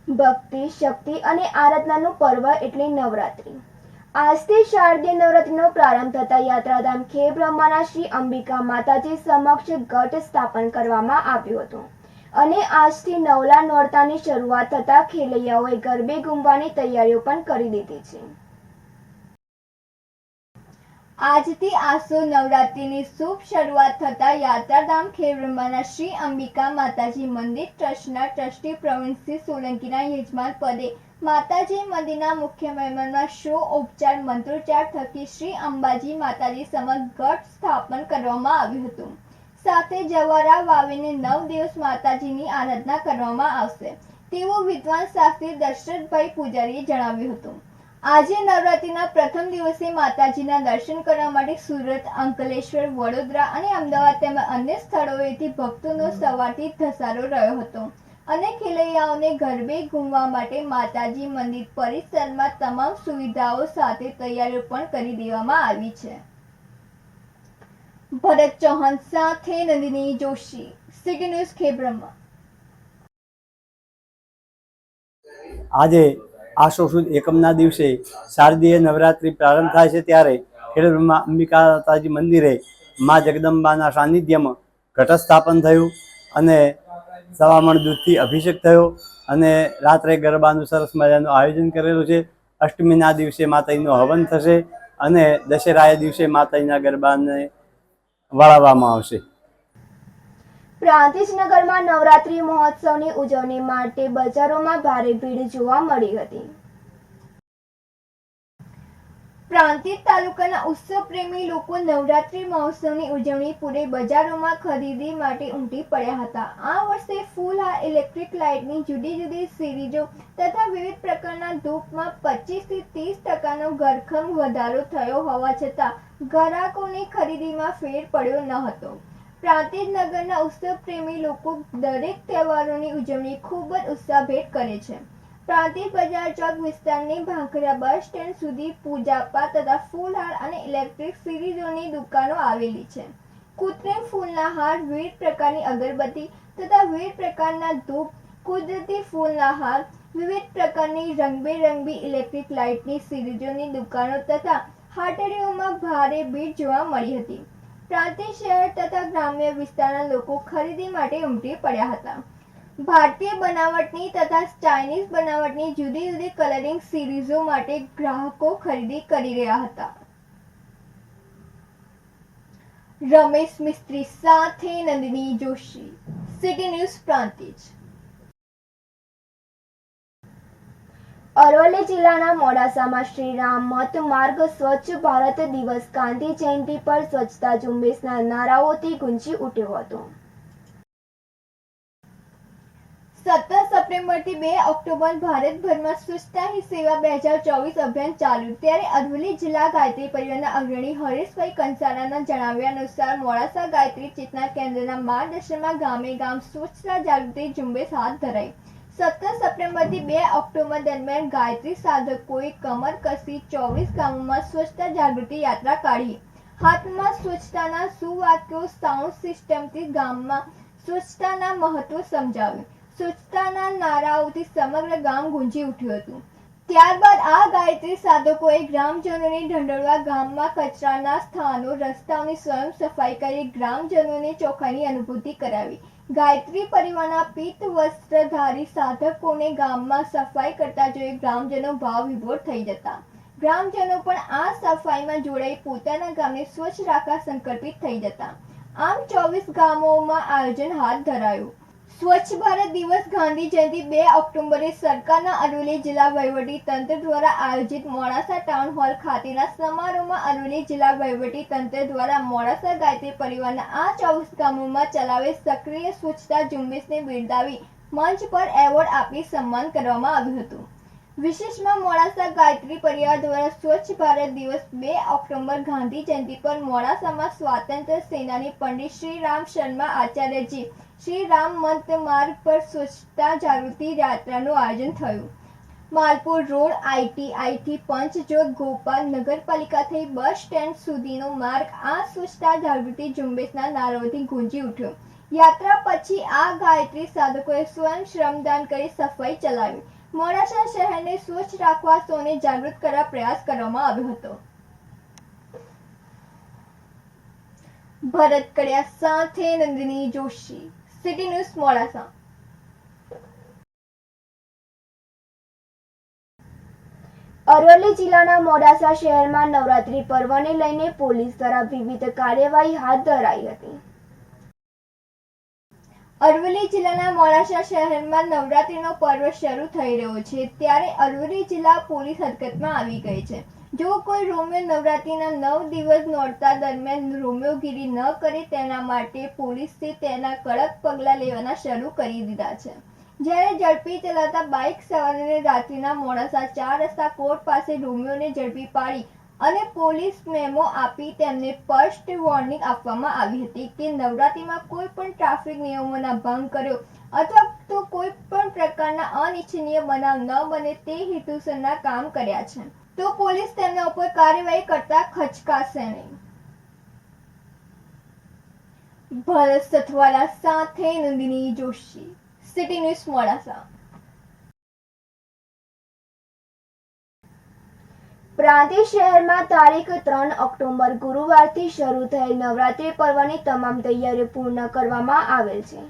ભક્તિ, શક્તિ અને આરાધનાનું પર્વ એટલે નવરાત્રિ। આજથી શારદીય નવરાત્રિનો પ્રારંભ થતા યાત્રાધામ ખેડબ્રહ્માના શ્રી અંબિકા માતાજી સમક્ષ ઘટ સ્થાપન કરવામાં આવ્યું હતું અને આજથી નવલા નોરતાની શરૂઆત થતા ખેલૈયાઓએ ગરબે ઘૂમવાની તૈયારીઓ પણ કરી દીધી છે। આજથી આસો નવરાત્રિની શુભ શરૂઆત થતા યાત્રાધામ ખેડબ્રહ્માના શ્રી અંબિકા માતાજી મંદિર ટ્રસ્ટના ટ્રસ્ટી પ્રવીણસિંહ સોલંકીના યજમાન પદે માતાજી મંદિરના મુખ્ય મહેમાનમાં ઉપચાર મંત્રોચ્ચાર થકી શ્રી અંબાજી માતાજી સમક્ષ ઘટ સ્થાપન કરવામાં આવ્યું હતું। સાથે જવારા વાવીને 9 દિવસ માતાજીની આરાધના કરવામાં આવશે તેવું વિદ્વાન શાસ્ત્રી દશરથભાઈ પૂજારીએ જણાવ્યું હતું। આજે નવરાત્રિના પ્રથમ દિવસે માતાજીના દર્શન કરવા માટે સુરત, અંકલેશ્વર, વડોદરા અને અમદાવાદ તેમજ અન્ય સ્થળોએથી ભક્તોનો સવારથી ધસારો રહ્યો હતો અને ખેલૈયાઓને ગરબે ઘૂમવા માટે માતાજી મંદિર પરિસરમાં તમામ સુવિધાઓ સાથે તૈયારીઓ પણ કરી દેવામાં આવી છે। ભરત ચૌહાણ સાથે નંદિની જોશી, સિટી ન્યૂઝ ખેડબ્રહ્મા। આજે આસો સુદ એકમના દિવસે શારદીય નવરાત્રિ પ્રારંભ થાય છે ત્યારે ખેડબ્રહ્મા અંબિકા માતાજી મંદિરે મા જગદંબાના સાનિધ્યમાં ઘટ સ્થાપન થયું અને સવામણ દૂધથી અભિષેક થયો અને રાત્રે ગરબાનું સરસ મજાનું આયોજન કરેલું છે। અષ્ટમીના દિવસે માતાજીનું હવન થશે અને દશેરાના દિવસે માતાજીના ગરબાને વળાવવામાં આવશે। પ્રાંતિજ નગરમાં નવરાત્રિ મહોત્સવની ઉજવણી માટે બજારોમાં ભારે ભીડ જોવા મળી હતી। પ્રાંતિજ તાલુકાના ઉત્સવ પ્રેમી લોકો નવરાત્રિ મહોત્સવની ઉજવણી પૂરે બજારોમાં ખરીદી માટે ઉમટી પડ્યા હતા। આ વર્ષે ફૂલહાર, ઇલેક્ટ્રિક લાઇટની જુદી જુદી સિરીઝો તથા વિવિધ પ્રકારના ધૂપમાં 25 થી 30% ઘરખમ વધારો થયો હોવા છતાં ગ્રાહકોની ખરીદીમાં ફેર પડ્યો ન હતો। પ્રાંતિજ નગરના ઉત્સવ પ્રેમી લોકો દરેક તહેવારોની ઉજવણી ખૂબ જ ઉત્સાહભેર કરે છે। પ્રાંતિજ બજાર ચોક વિસ્તારની ભાંખરા બસ સ્ટેન્ડ સુધી પૂજાપાઠ તથા ફૂલહાર અને ઇલેક્ટ્રિક સિરીઝોની દુકાનો આવેલી છે। કૃત્રિમ ફૂલના હાર, વિવિધ પ્રકારની અગરબત્તી તથા વિવિધ પ્રકારના ધૂપ, કુદરતી ફૂલના હાર, વિવિધ પ્રકારની રંગબેરંગી ઇલેક્ટ્રિક લાઇટની સિરીઝોની દુકાનો તથા હાટડીઓમાં ભારે ભીડ જોવા મળી હતી। પ્રાંતિજ શહેર તથા ગ્રામ્ય વિસ્તારના લોકો ખરીદી માટે ઉમટી પડ્યા હતા। ભારતીય બનાવટની તથા ચાઇનીઝ બનાવટની જુદી જુદી કલરિંગ સિરીઝો માટે ગ્રાહકો ખરીદી કરી રહ્યા હતા। રમેશ મિસ્ત્રી સાથે નંદિની જોશી, સિટી ન્યૂઝ પ્રાંતિજ। અરવલ્લી જિલ્લાના મોડાસામાં શ્રીરામ મત માર્ગ સ્વચ્છ ભારત દિવસ ગાંધી જયંતિ પર સ્વચ્છતા ઝુંબેશના નારાઓથી ગુંજી ઉઠ્યો હતો। 17 સપ્ટેમ્બરથી 2 ઓક્ટોબર ભારતભરમાં સ્વચ્છતા હી સેવા 2024 અભિયાન ચાલ્યું ત્યારે અરવલ્લી જિલ્લા ગાયત્રી પરિવારના અગ્રણી હરેશભાઈ કંસારાના જણાવ્યા અનુસાર મોડાસા ગાયત્રી ચેતના કેન્દ્રના માર્ગદર્શનમાં ગામે ગામ સ્વચ્છતા જાગૃતિ ઝુંબેશ હાથ ધરાઈ। 17 સપ્ટેમ્બરથી 2 ઓક્ટોબર દરમિયાન ગાયત્રી સાધકોએ કમર કસી 24 ગામોમાં સ્વચ્છતા જાગૃતિ યાત્રા કાઢી। હાથમાં સ્વચ્છતાના સુવાક્યો, સાઉન્ડ સિસ્ટમથી ગામમાં સ્વચ્છતાના મહત્વ સમજાવ્યું। સ્વચ્છતાના નારાઓથી સમગ્ર ગામ ગુંજી ઉઠ્યું હતું। ત્યારબાદ આ ગાયત્રી સાધકોએ ગ્રામજનોને ઢંઢોળવા ગામમાં કચરાના સ્થાનો, રસ્તાઓની સ્વયં સફાઈ કરી ગ્રામજનોને ચોખ્ખાઈની અનુભૂતિ કરાવી। ગાયત્રી પરિવારના પીત વસ્ત્રધારી સાધકોને ગામમાં સફાઈ કરતા જોઈ ગ્રામજનો ભાવ વિભોર થઈ જતા ગ્રામજનો પણ આ સફાઈમાં જોડાઈ પોતાના ગામને સ્વચ્છ રાખવા સંકલ્પિત થઈ જતા। આમ 24 ગામોમાં આયોજન હાથ ધરાયું। સ્વચ્છ ભારત દિવસ ગાંધી જયંતિ 2 ઓક્ટોબરે સરકારના અરવલ્લી જિલ્લા વહીવટી તંત્ર દ્વારા આયોજિત મોડાસા ટાઉન હોલ ખાતેના સમારોહમાં અરવલ્લી જિલ્લા વહીવટી તંત્ર દ્વારા મોડાસા ગાયત્રી પરિવારના આ 24 ગામોમાં ચલાવેલ સક્રિય સ્વચ્છતા ઝુંબેશને બિરદાવી મંચ પર એવોર્ડ આપી સન્માન કરવામાં આવ્યું હતું। વિશેષમાં મોડાસા ગાયત્રી પરિવાર દ્વારા સ્વચ્છ ભારત દિવસ 2 ઓક્ટોબર ગાંધી જયંતિ પર મોડાસામાં સ્વાતંત્ર્ય સેનાની પંડિત શ્રી રામ શર્મા આચાર્યજી શ્રી રામ મંત માર્ગ પર સ્વચ્છતા જાગૃતિ યાત્રાનું આયોજન થયું। માલપુર રોડ, ITI થી પંચજોત, ગોપાલ નગરપાલિકા થઈ બસ સ્ટેન્ડ સુધીનો માર્ગ આ સ્વચ્છતા જાગૃતિ ઝુંબેશના નારાઓથી ગુંજી ઉઠ્યો। યાત્રા પછી આ ગાયત્રી સાધકોએ સ્વયં શ્રમદાન કરી સફાઈ ચલાવી। મોડાસા શહેરને સ્વચ્છ રાખવા સૌને જાગૃત કરવા પ્રયાસ કરવામાં આવ્યો હતો. ભરત કડિયા સાથે નંદિની જોશી, સિટી ન્યૂઝ મોડાસા. અરવલ્લી જિલ્લાના મોડાસા શહેરમાં નવરાત્રી પર્વને લઈને પોલીસ દ્વારા વિવિધ કાર્યવાહી હાથ ધરાઈ હતી. અરવલ્લી જિલ્લાના મોડાસા શહેરમાં નવરાત્રીનો પર્વ શરૂ થઈ રહ્યો છે ત્યારે અરવલ્લી જિલ્લા પોલીસ હરકતમાં આવી ગઈ છે. જો કોઈ રોમિયો નવરાત્રીના 9 દિવસ નોરતા દરમિયાન રોમિયોગીરી ન કરે તેના માટે પોલીસે તેના કડક પગલાં લેવાના શરૂ કરી દીધા છે. જ્યારે ઝડપી ચલાવતા બાઇક સવારોને રાત્રિના મોડાસા 4 રસ્તા કોર્ટ પાસે રોમિયોને ઝડપી પાડી અને પોલીસ મેમો આપી તેમને સ્પષ્ટ વોર્નિંગ આપવામાં આવી હતી કે નવરાત્રીમાં કોઈ પણ ટ્રાફિક નિયમોના ભંગ કર્યો અથવા તો કોઈ પણ પ્રકારના અનિચ્છનીય બનાવ ન બને તે હેતુસરના કામ કર્યા છે તો પોલીસ તેમના ઉપર કાર્યવાહી કરતા ખચકાશે નહીં. ભરત સથવાલા સાથે નંદિની જોશી, સિટી ન્યૂઝ મોડાસા. પ્રાંતિજ શહેરમાં તારીખ 3 ઓક્ટોબર ગુરુવારથી શરૂ થયેલ નવરાત્રી પર્વની તમામ તૈયારીઓ પૂર્ણ કરવામાં આવેલ છે.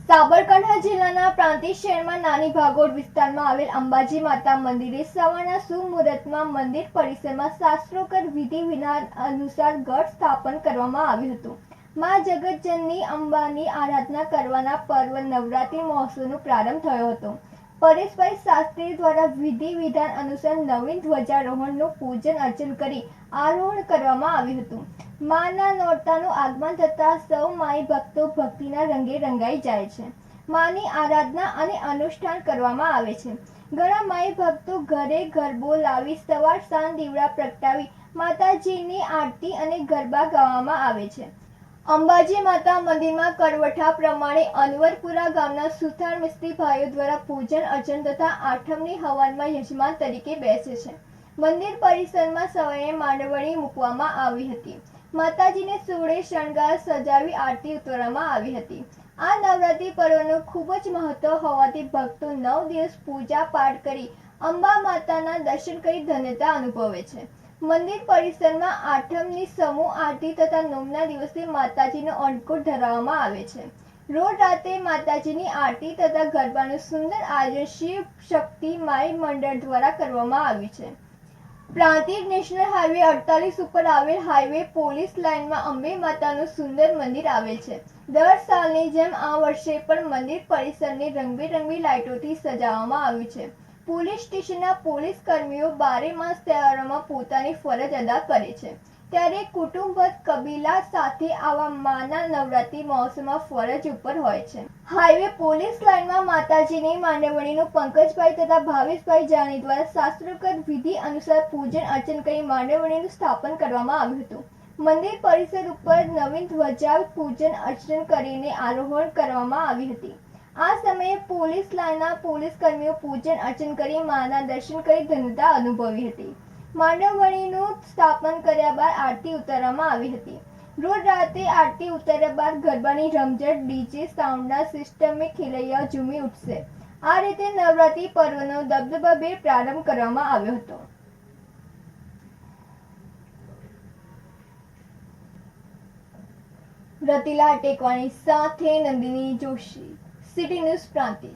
સાબરકાંઠા જિલ્લાના પ્રાંતિજ શહેરમાં નાની ભાગોળ વિસ્તારમાં આવેલ અંબાજી માતા મંદિરે સવારના શુભ મુહૂર્તમાં મંદિર પરિસરમાં શાસ્ત્રોક્ત વિધિ વિધાન અનુસાર ઘટ સ્થાપન કરવામાં આવ્યું હતું. મા જગતજનની અંબાની આરાધના કરવાના પર્વ નવરાત્રી મહોત્સવનો પ્રારંભ થયો હતો. પરેશભાઈ શાસ્ત્રી દ્વારા વિધિ વિધાન અનુસાર નવીન ધ્વજારોહણનું પૂજન અર્ચન કરી આરોહણ કરવામાં આવ્યું હતું. માના નોરતાનું આગમન થતાં સૌ માઈ ભક્તો ભક્તિના રંગે રંગાઈ જાય છે. માની આરાધના અને અનુષ્ઠાન કરવામાં આવે છે. ઘણા માઈ ભક્તો ઘરે ગરબો લાવી સવાર સાંજ દીવડા પ્રગટાવી માતાજીની આરતી અને ગરબા ગાવામાં આવે છે. અંબાજી માતા મંદિરમાં કરવઠા પ્રમાણે અનવરપુરા ગામના સુથાર મિસ્ત્રી ભાઈઓ દ્વારા પૂજન અર્ચન તથા આઠમની હવનમાં યજમાન તરીકે બેસે છે. મંદિર પરિસરમાં સવારે માંડવણી મૂકવામાં આવી હતી. માતાજીને સોળે શણગાર સજાવી આરતી ઉતારવામાં આવી હતી. આ નવરાત્રી પર્વનું ખૂબ જ મહત્વ હોવાથી ભક્તો 9 દિવસ પૂજા પાઠ કરી અંબા માતાના દર્શન કરી ધન્યતા અનુભવે છે. મંદિર પરિસરમાં આઠમની સમૂહ આરતી તથા 9ના દિવસે માતાજીનો અન્નકૂટ ધરાવવામાં આવે છે. રોજ રાતે માતાજીની આરતી તથા ગરબાનું સુંદર આયોજન શિવ શક્તિ માઈ મંડળ દ્વારા કરવામાં આવ્યું છે. પ્રાંતિજ નેશનલ હાઈવે 48 ઉપર આવેલ હાઈવે પોલીસ લાઇનમાં અંબે માતાનું સુંદર મંદિર આવેલ છે. દર સાલની જેમ આ વર્ષે પણ મંદિર પરિસરને રંગબેરંગી લાઇટોથી સજાવવામાં આવ્યું છે. પોલીસ સ્ટેશનના પોલીસ કર્મીઓ 12 માસ તહેવારોમાં પોતાની ફરજ અદા કરે છે ત્યારે કુટુંબત કબીલા સાથે આવા માના નવરાત્રી મહોત્સવમાં ફરજ ઉપર હોય છે. હાઈવે પોલીસ લાઇનમાં માતાજીની માંડવણીનું પંકજભાઈ તથા ભાવેશભાઈ જાની દ્વારા શાસ્ત્રોક્ત વિધિ અનુસાર પૂજન અર્ચન કરી માંડવણીનું સ્થાપન કરવામાં આવ્યું હતું. મંદિર પરિસર ઉપર નવીન ધ્વજા પૂજન અર્ચન કરીને આરોહણ કરવામાં આવી હતી. આ સમયે પોલીસ લાઇનના પોલીસ કર્મીઓ પૂજન અર્ચન કરી માના દર્શન કરી ધન્યતા અનુભવી હતી. માંડવણીનું સ્થાપન કર્યા બાદ આરતી ઉતારવામાં આવી હતી. રોજ રાતે આરતી ઉતાર્યા બાદ ગરબાની રમઝટ ડીજે સાઉન્ડના સિસ્ટમે ખેલૈયા ઝૂમી ઉઠશે. આ રીતે નવરાત્રી પર્વનો દબદબાભેર પ્રારંભ કરવામાં આવ્યો હતો. રતિલા ટેકવાણી સાથે નંદિની જોશી, સિટી ન્યૂઝ પ્રાંતિજ.